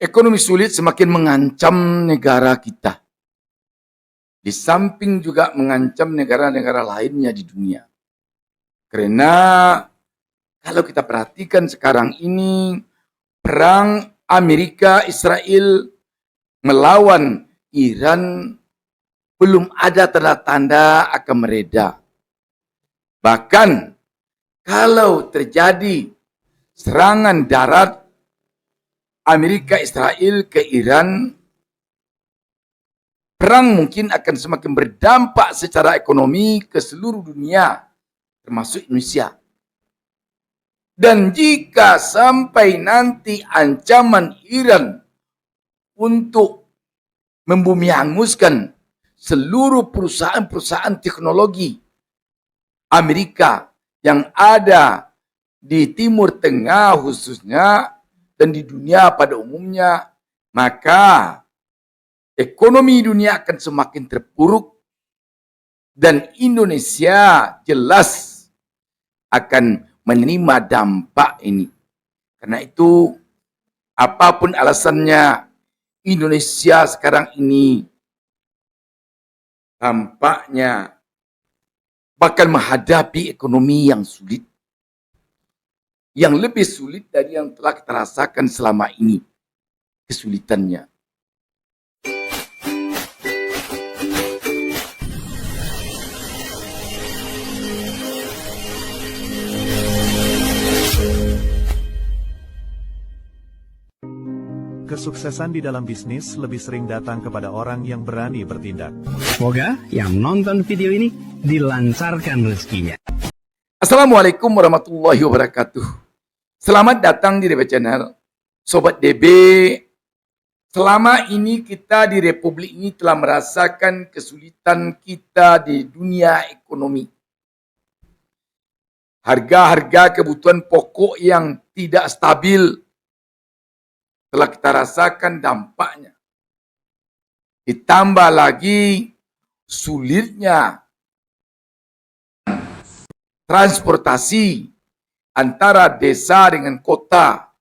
Ekonomi sulit semakin mengancam negara kita. Di samping juga mengancam negara-negara lainnya di dunia. Karena kalau kita perhatikan sekarang ini, perang Amerika Israel melawan Iran belum ada tanda-tanda akan mereda. Bahkan kalau terjadi serangan darat Amerika Israel ke Iran, perang mungkin akan semakin berdampak secara ekonomi ke seluruh dunia, termasuk Indonesia. Dan jika sampai nanti ancaman Iran untuk membumianguskan seluruh perusahaan-perusahaan teknologi Amerika yang ada di Timur Tengah khususnya dan di dunia pada umumnya, maka ekonomi dunia akan semakin terpuruk dan Indonesia jelas akan menerima dampak ini. Karena itu, apapun alasannya, Indonesia sekarang ini tampaknya bakal menghadapi ekonomi yang sulit. Yang lebih sulit dari yang telah kita rasakan selama ini. Kesulitannya. Kesuksesan di dalam bisnis lebih sering datang kepada orang yang berani bertindak. Semoga yang nonton video ini dilancarkan rezekinya. Assalamualaikum warahmatullahi wabarakatuh. Selamat datang di DB Channel. Sobat DB, selama ini kita di Republik ini telah merasakan kesulitan kita di dunia ekonomi. Harga-harga kebutuhan pokok yang tidak stabil telah kita rasakan dampaknya. Ditambah lagi sulitnya transportasi antara desa dengan kota,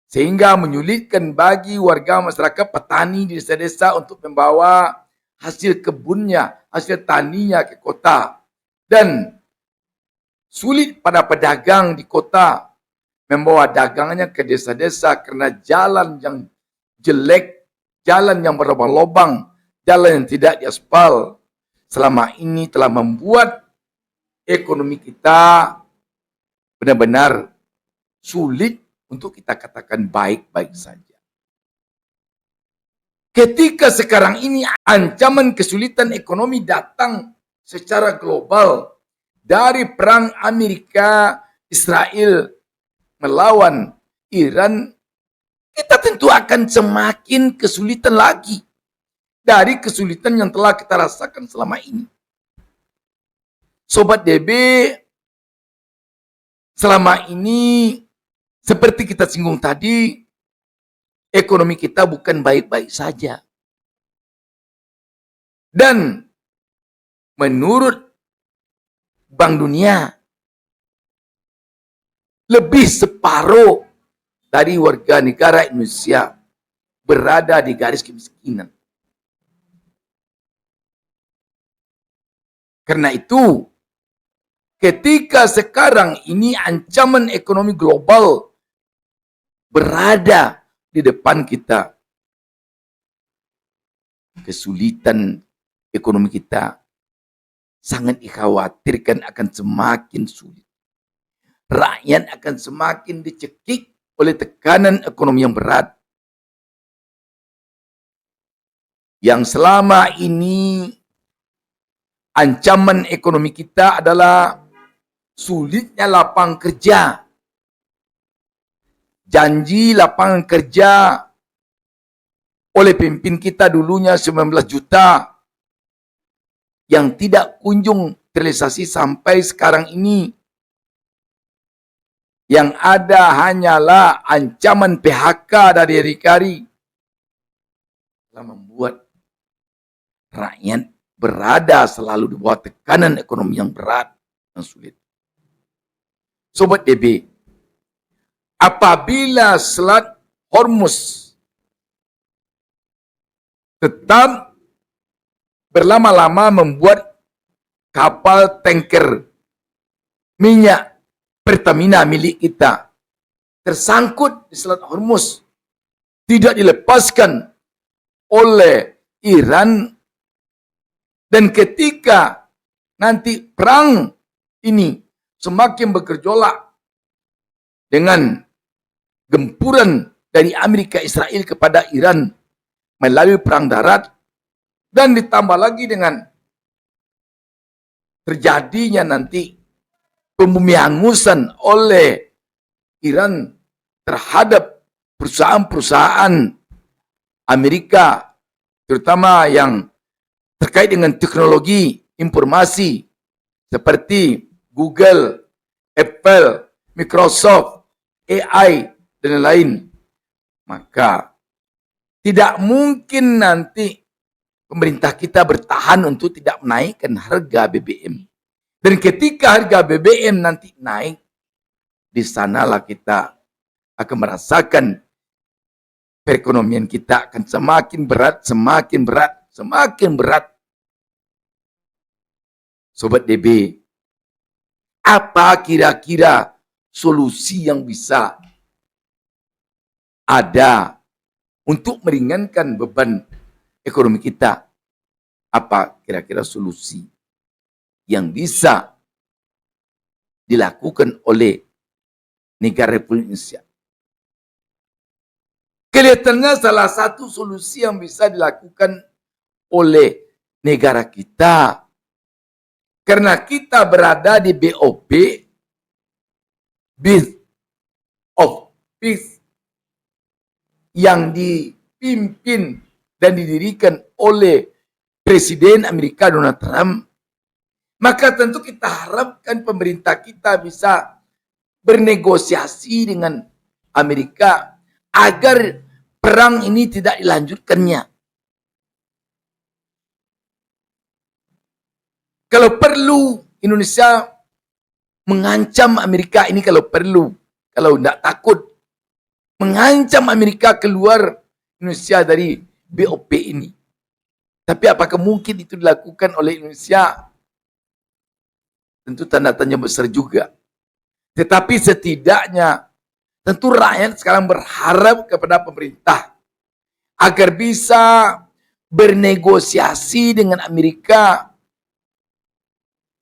sehingga menyulitkan bagi warga masyarakat petani di desa-desa untuk membawa hasil kebunnya, hasil taninya ke kota, dan sulit pada pedagang di kota membawa dagangannya ke desa-desa karena jalan yang jelek, jalan yang berlubang-lubang, jalan yang tidak diaspal selama ini telah membuat ekonomi kita benar-benar sulit untuk kita katakan baik-baik saja. Ketika sekarang ini ancaman kesulitan ekonomi datang secara global dari perang Amerika Israel melawan Iran, kita tentu akan semakin kesulitan lagi dari kesulitan yang telah kita rasakan selama ini. Sobat DB, selama ini seperti kita singgung tadi, ekonomi kita bukan baik-baik saja. Dan menurut Bank Dunia, lebih separuh dari warga negara Indonesia berada di garis kemiskinan. Karena itu, ketika sekarang ini ancaman ekonomi global berada di depan kita, kesulitan ekonomi kita sangat dikhawatirkan akan semakin sulit. Rakyat akan semakin dicekik oleh tekanan ekonomi yang berat. Yang selama ini ancaman ekonomi kita adalah sulitnya lapangan kerja. Janji lapangan kerja oleh pemimpin kita dulunya 19 juta yang tidak kunjung terrealisasi sampai sekarang ini. Yang ada hanyalah ancaman PHK dari hari ke hari. Telah membuat rakyat berada selalu di bawah tekanan ekonomi yang berat dan sulit. Sobat DB, apabila selat Hormuz tetap berlama-lama membuat kapal tanker minyak Pertamina milik kita tersangkut di Selat Hormuz, tidak dilepaskan oleh Iran. Dan ketika nanti perang ini semakin bergejolak dengan gempuran dari Amerika Israel kepada Iran melalui perang darat, dan ditambah lagi dengan terjadinya nanti pembumiangusan oleh Iran terhadap perusahaan-perusahaan Amerika, terutama yang terkait dengan teknologi informasi seperti Google, Apple, Microsoft, AI, dan lain-lain. Maka tidak mungkin nanti pemerintah kita bertahan untuk tidak menaikkan harga BBM. Dan ketika harga BBM nanti naik, di sanalah kita akan merasakan perekonomian kita akan semakin berat, semakin berat, semakin berat. Sobat DB, apa kira-kira solusi yang bisa ada untuk meringankan beban ekonomi kita? Apa kira-kira solusi yang bisa dilakukan oleh negara Republik Indonesia? Kelihatannya salah satu solusi yang bisa dilakukan oleh negara kita, karena kita berada di BOP, Bill of Peace, yang dipimpin dan didirikan oleh Presiden Amerika Donald Trump, maka tentu kita harapkan pemerintah kita bisa bernegosiasi dengan Amerika agar perang ini tidak dilanjutkannya. Kalau perlu Indonesia mengancam Amerika ini, kalau perlu, kalau tidak takut, mengancam Amerika keluar Indonesia dari BOP ini. Tapi apakah mungkin itu dilakukan oleh Indonesia? Tentu tanda tanya besar juga. Tetapi setidaknya tentu rakyat sekarang berharap kepada pemerintah agar bisa bernegosiasi dengan Amerika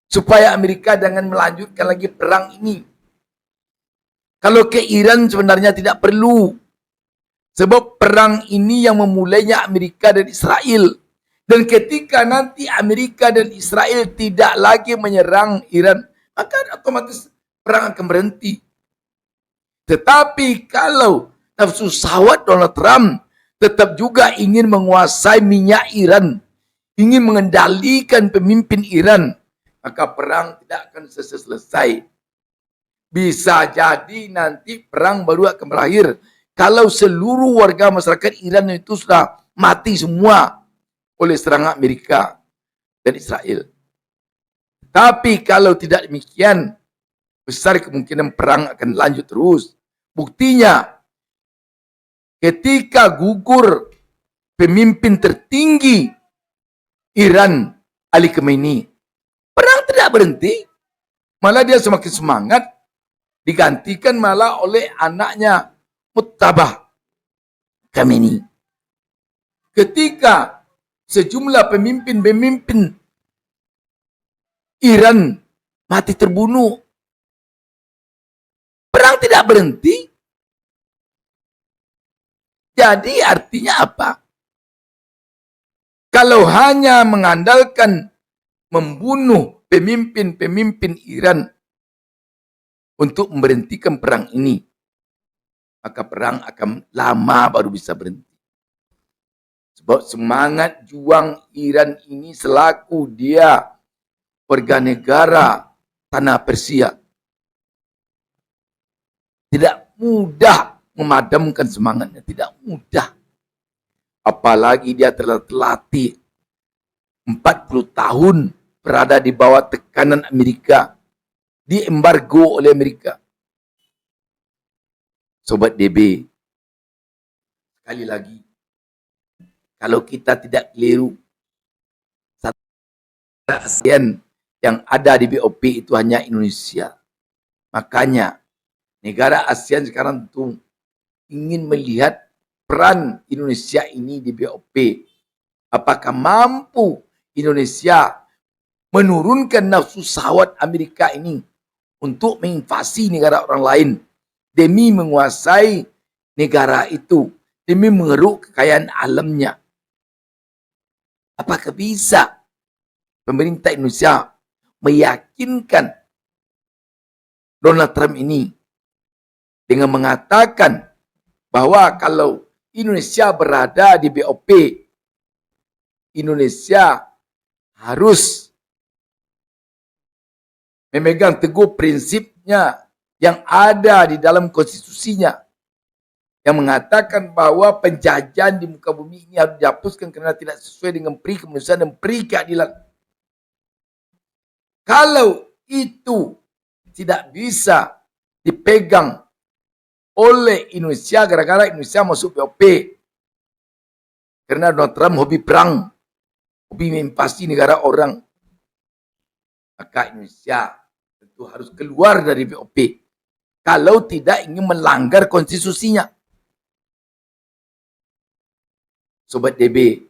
supaya Amerika jangan melanjutkan lagi perang ini. Kalau ke Iran sebenarnya tidak perlu, sebab perang ini yang memulainya Amerika dan Israel. Dan ketika nanti Amerika dan Israel tidak lagi menyerang Iran, maka otomatis perang akan berhenti. Tetapi kalau nafsu syahwat Donald Trump tetap juga ingin menguasai minyak Iran, ingin mengendalikan pemimpin Iran, maka perang tidak akan selesai. Bisa jadi nanti perang baru akan berakhir kalau seluruh warga masyarakat Iran itu sudah mati semua oleh serangan Amerika dan Israel. Tapi kalau tidak demikian, besar kemungkinan perang akan lanjut terus. Buktinya, ketika gugur pemimpin tertinggi Iran, Ali Khamenei, perang tidak berhenti, malah dia semakin semangat, digantikan malah oleh anaknya Mujtaba Khamenei. Ketika sejumlah pemimpin-pemimpin Iran mati terbunuh, perang tidak berhenti. Jadi artinya apa? Kalau hanya mengandalkan membunuh pemimpin-pemimpin Iran untuk memberhentikan perang ini, maka perang akan lama baru bisa berhenti. Sebab semangat juang Iran ini selaku dia warga negara tanah Persia, tidak mudah memadamkan semangatnya, tidak mudah. Apalagi dia telah terlatih 40 tahun berada di bawah tekanan Amerika, diembargo oleh Amerika. Sobat DB, Sekali lagi, kalau kita tidak keliru, ASEAN yang ada di BOP itu hanya Indonesia. Makanya negara ASEAN sekarang tuh ingin melihat peran Indonesia ini di BOP. Apakah mampu Indonesia menurunkan nafsu syahwat Amerika ini untuk menginvasi negara orang lain demi menguasai negara itu, demi mengeruk kekayaan alamnya. Apakah bisa pemerintah Indonesia meyakinkan Donald Trump ini dengan mengatakan bahwa kalau Indonesia berada di BOP, Indonesia harus memegang teguh prinsipnya yang ada di dalam konstitusinya, yang mengatakan bahwa penjajahan di muka bumi ini harus dihapuskan karena tidak sesuai dengan peri kemanusiaan dan peri keadilan. Kalau itu tidak bisa dipegang oleh Indonesia gara-gara Indonesia masuk BOP, karena Donald Trump hobi perang, hobi menginvasi negara orang, maka Indonesia tentu harus keluar dari BOP kalau tidak ingin melanggar konstitusinya. Sobat DB,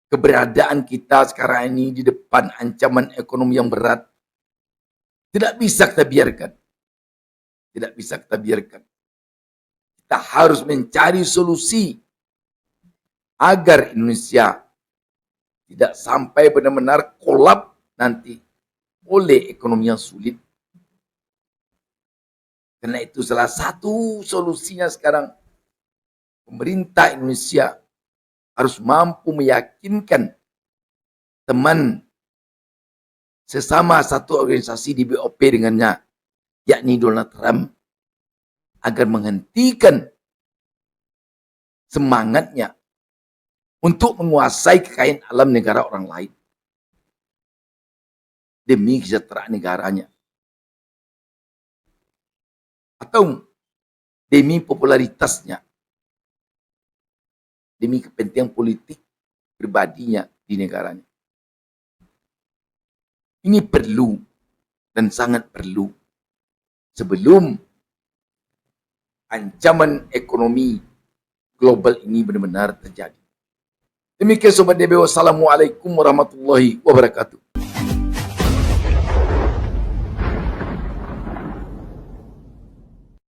keberadaan kita sekarang ini di depan ancaman ekonomi yang berat tidak bisa kita biarkan. Tidak bisa kita biarkan. Kita harus mencari solusi agar Indonesia tidak sampai benar-benar kolap nanti oleh ekonomi yang sulit. Karena itu salah satu solusinya sekarang pemerintah Indonesia harus mampu meyakinkan teman sesama satu organisasi di BOP dengannya, yakni Donald Trump, agar menghentikan semangatnya untuk menguasai kekayaan alam negara orang lain demi kesejahteraan negaranya, atau demi popularitasnya, demi kepentingan politik pribadinya di negaranya. Ini perlu dan sangat perlu sebelum ancaman ekonomi global ini benar-benar terjadi. Demikian Sobat DB, wassalamualaikum warahmatullahi wabarakatuh.